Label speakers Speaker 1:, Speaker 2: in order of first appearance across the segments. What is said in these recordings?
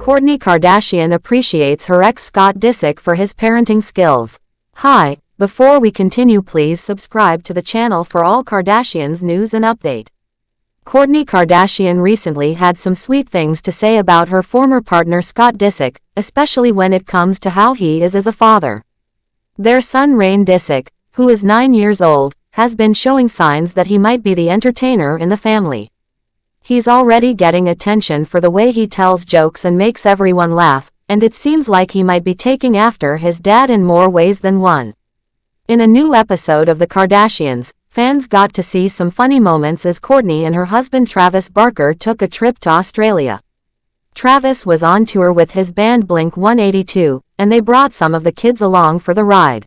Speaker 1: Kourtney Kardashian appreciates her ex Scott Disick for his parenting skills. Hi, before we continue, please subscribe to the channel for all Kardashians news and update. Kourtney Kardashian recently had some sweet things to say about her former partner Scott Disick, especially when it comes to how he is as a father. Their son Reign Disick, who is 9 years old, has been showing signs that he might be the entertainer in the family. He's already getting attention for the way he tells jokes and makes everyone laugh, and it seems like he might be taking after his dad in more ways than one. In a new episode of The Kardashians, fans got to see some funny moments as Kourtney and her husband Travis Barker took a trip to Australia. Travis was on tour with his band Blink-182, and they brought some of the kids along for the ride.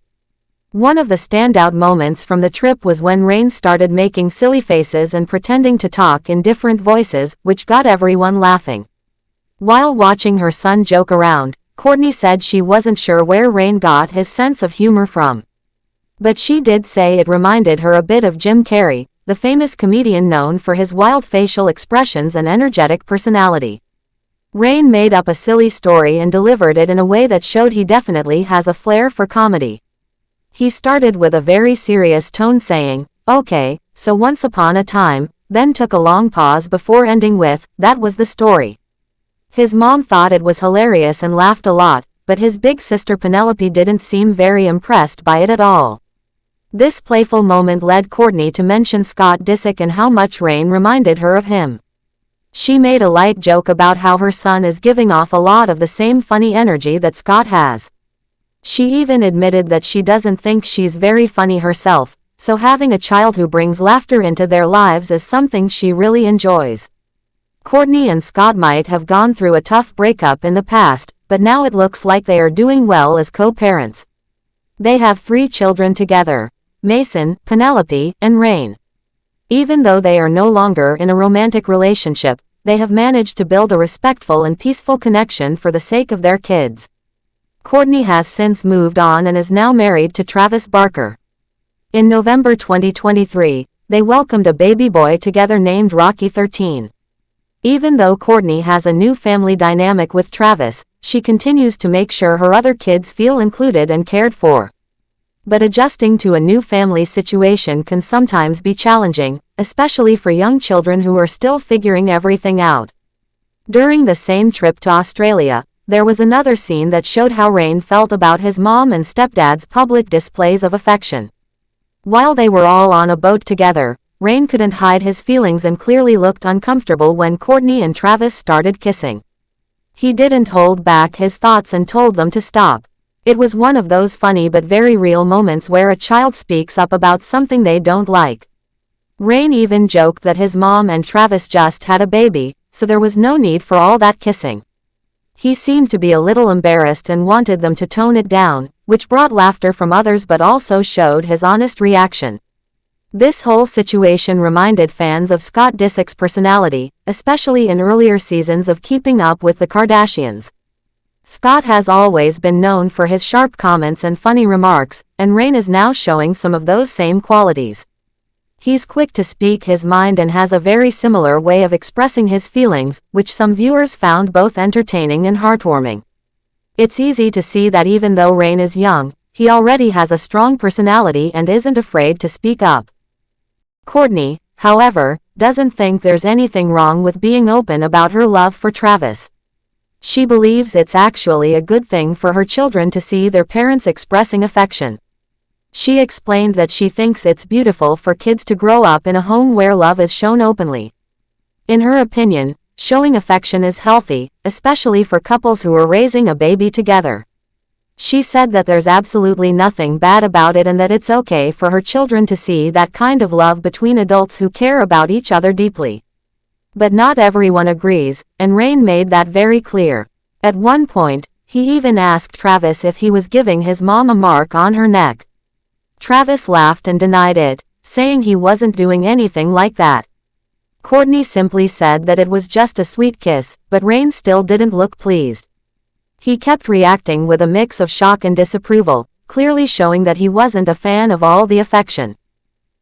Speaker 1: One of the standout moments from the trip was when Reign started making silly faces and pretending to talk in different voices, which got everyone laughing. While watching her son joke around, Kourtney said she wasn't sure where Reign got his sense of humor from. But she did say it reminded her a bit of Jim Carrey, the famous comedian known for his wild facial expressions and energetic personality. Reign made up a silly story and delivered it in a way that showed he definitely has a flair for comedy. He started with a very serious tone saying, "Okay, so once upon a time," then took a long pause before ending with, "That was the story." His mom thought it was hilarious and laughed a lot, but his big sister Penelope didn't seem very impressed by it at all. This playful moment led Kourtney to mention Scott Disick and how much Reign reminded her of him. She made a light joke about how her son is giving off a lot of the same funny energy that Scott has. She even admitted that she doesn't think she's very funny herself, so having a child who brings laughter into their lives is something she really enjoys. Kourtney and Scott might have gone through a tough breakup in the past, but now it looks like they are doing well as co-parents. They have 3 children together: Mason, Penelope, and Reign. Even though they are no longer in a romantic relationship, they have managed to build a respectful and peaceful connection for the sake of their kids. Kourtney has since moved on and is now married to Travis Barker. In November 2023, they welcomed a baby boy together named Rocky 13. Even though Kourtney has a new family dynamic with Travis, she continues to make sure her other kids feel included and cared for. But adjusting to a new family situation can sometimes be challenging, especially for young children who are still figuring everything out. During the same trip to Australia, there was another scene that showed how Reign felt about his mom and stepdad's public displays of affection. While they were all on a boat together, Reign couldn't hide his feelings and clearly looked uncomfortable when Kourtney and Travis started kissing. He didn't hold back his thoughts and told them to stop. It was one of those funny but very real moments where a child speaks up about something they don't like. Reign even joked that his mom and Travis just had a baby, so there was no need for all that kissing. He seemed to be a little embarrassed and wanted them to tone it down, which brought laughter from others but also showed his honest reaction. This whole situation reminded fans of Scott Disick's personality, especially in earlier seasons of Keeping Up with the Kardashians. Scott has always been known for his sharp comments and funny remarks, and Reign is now showing some of those same qualities. He's quick to speak his mind and has a very similar way of expressing his feelings, which some viewers found both entertaining and heartwarming. It's easy to see that even though Reign is young, he already has a strong personality and isn't afraid to speak up. Kourtney, however, doesn't think there's anything wrong with being open about her love for Travis. She believes it's actually a good thing for her children to see their parents expressing affection. She explained that she thinks it's beautiful for kids to grow up in a home where love is shown openly. In her opinion, showing affection is healthy, especially for couples who are raising a baby together. She said that there's absolutely nothing bad about it and that it's okay for her children to see that kind of love between adults who care about each other deeply. But not everyone agrees, and Reign made that very clear. At one point, he even asked Travis if he was giving his mom a mark on her neck. Travis laughed and denied it, saying he wasn't doing anything like that. Kourtney simply said that it was just a sweet kiss, but Reign still didn't look pleased. He kept reacting with a mix of shock and disapproval, clearly showing that he wasn't a fan of all the affection.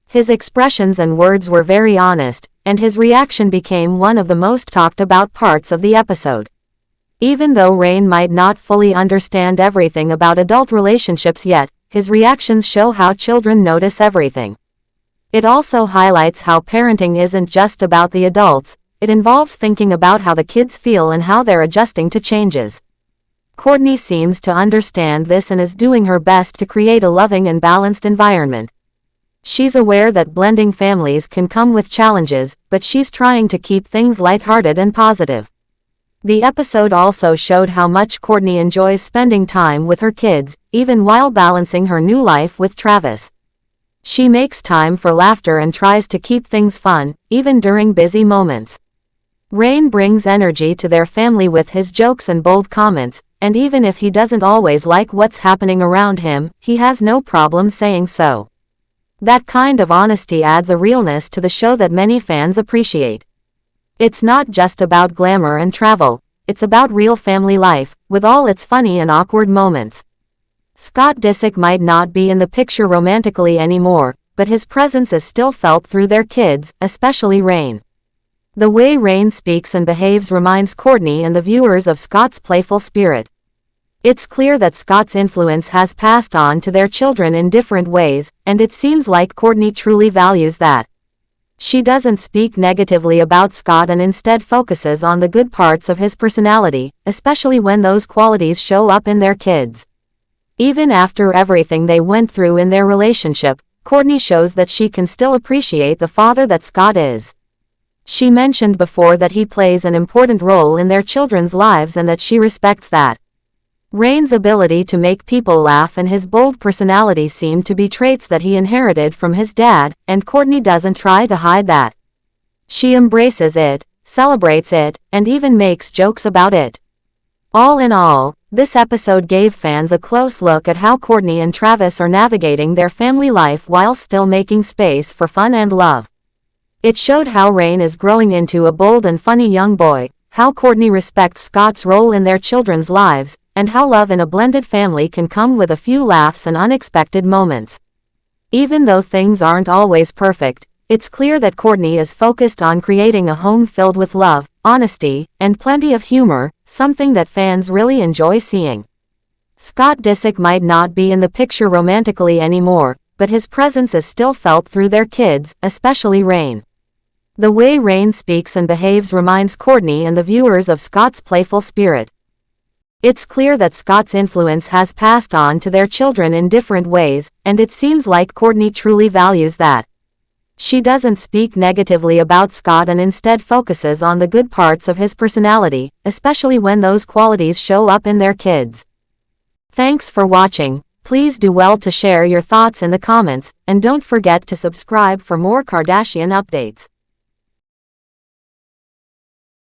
Speaker 1: His expressions and words were very honest, and his reaction became one of the most talked about parts of the episode. Even though Reign might not fully understand everything about adult relationships yet, his reactions show how children notice everything. It also highlights how parenting isn't just about the adults, it involves thinking about how the kids feel and how they're adjusting to changes. Kourtney seems to understand this and is doing her best to create a loving and balanced environment. She's aware that blending families can come with challenges, but she's trying to keep things lighthearted and positive. The episode also showed how much Kourtney enjoys spending time with her kids, even while balancing her new life with Travis. She makes time for laughter and tries to keep things fun, even during busy moments. Reign brings energy to their family with his jokes and bold comments, and even if he doesn't always like what's happening around him, he has no problem saying so. That kind of honesty adds a realness to the show that many fans appreciate. It's not just about glamour and travel, it's about real family life, with all its funny and awkward moments. Scott Disick might not be in the picture romantically anymore, but his presence is still felt through their kids, especially Reign. The way Reign speaks and behaves reminds Kourtney and the viewers of Scott's playful spirit. It's clear that Scott's influence has passed on to their children in different ways, and it seems like Kourtney truly values that. She doesn't speak negatively about Scott and instead focuses on the good parts of his personality, especially when those qualities show up in their kids. Even after everything they went through in their relationship, Kourtney shows that she can still appreciate the father that Scott is. She mentioned before that he plays an important role in their children's lives and that she respects that. Reign's ability to make people laugh and his bold personality seem to be traits that he inherited from his dad, and Kourtney doesn't try to hide that. She embraces it, celebrates it, and even makes jokes about it. All in all, this episode gave fans a close look at how Kourtney and Travis are navigating their family life while still making space for fun and love. It showed how Reign is growing into a bold and funny young boy, how Kourtney respects Scott's role in their children's lives, and how love in a blended family can come with a few laughs and unexpected moments. Even though things aren't always perfect, it's clear that Kourtney is focused on creating a home filled with love, honesty, and plenty of humor, something that fans really enjoy seeing. Scott Disick might not be in the picture romantically anymore, but his presence is still felt through their kids, especially Reign. The way Reign speaks and behaves reminds Kourtney and the viewers of Scott's playful spirit. It's clear that Scott's influence has passed on to their children in different ways, and it seems like Kourtney truly values that. She doesn't speak negatively about Scott and instead focuses on the good parts of his personality, especially when those qualities show up in their kids. Thanks for watching. Please do well to share your thoughts in the comments, and don't forget to subscribe for more Kardashian updates.